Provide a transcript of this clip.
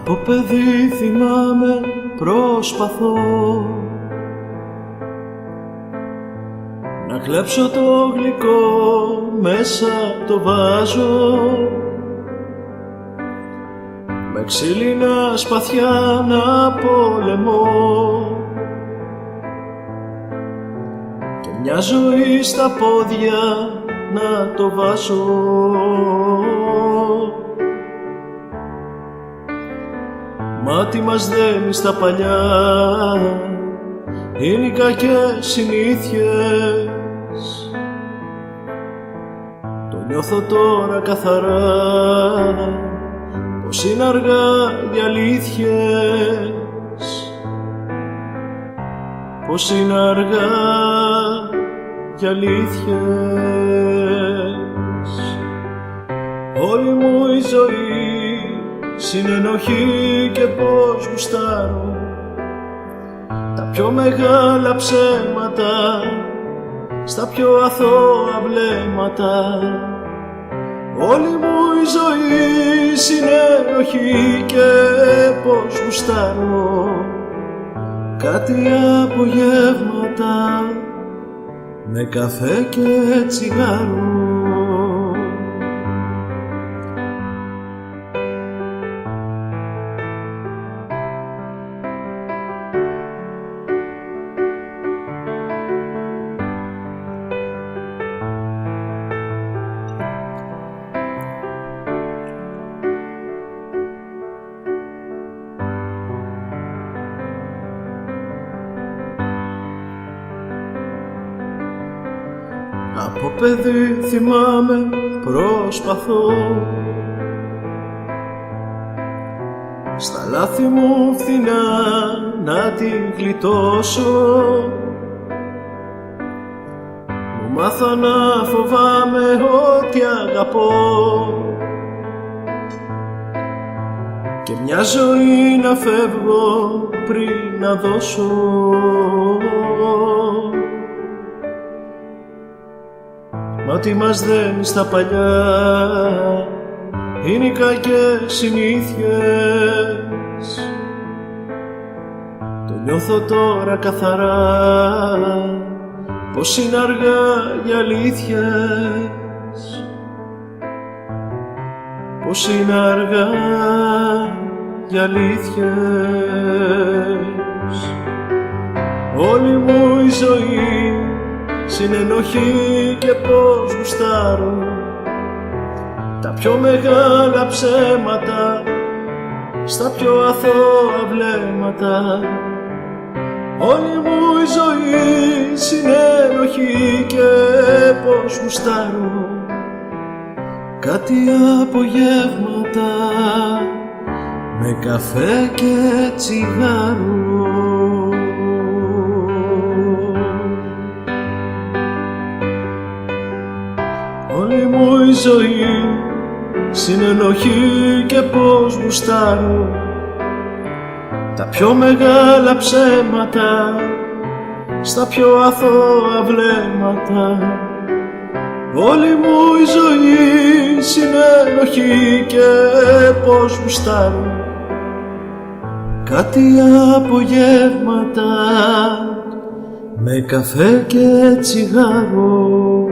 Από παιδί θυμάμαι προσπαθώ να κλέψω το γλυκό, μέσα το βάζω με ξύλινα σπαθιά να πολεμώ και μια ζωή στα πόδια να το βάζω. Μάτι μας δένει στα παλιά, είναι οι κακές συνήθειες. Το νιώθω τώρα καθαρά, πως είναι αργά για αλήθειες. Πως είναι αργά για αλήθειες. Όλη μου η ζωή συνενοχή και πως γουστάρω τα πιο μεγάλα ψέματα στα πιο αθώα βλέμματα. Όλη μου η ζωή συνενοχή και πως γουστάρω κάτι απογεύματα με καφέ και τσιγάρο. Από παιδί θυμάμαι προσπαθώ στα λάθη μου φθηνά να την γλιτώσω. Μου μάθα να φοβάμαι ό,τι αγαπώ και μια ζωή να φεύγω πριν να δώσω. Μάτι μας δένει στα παλιά, είναι οι κακές συνήθειες. Το νιώθω τώρα καθαρά, πως είναι αργά για αλήθειες. Πως είναι αργά για αλήθειες. Όλη μου η ζωή συνενοχή και πως γουστάρω τα πιο μεγάλα ψέματα στα πιο αθώα βλέμματα. Όλη μου η ζωή συνενοχή και πως γουστάρω κάτι απογεύματα με καφέ και τσιγάρο. Όλη μου η ζωή συνενοχή και πως γουστάρω τα πιο μεγάλα ψέματα στα πιο αθώα βλέμματα. Όλη μου η ζωή συνενοχή και πως γουστάρω κάτι απογεύματα με καφέ και τσιγάρο.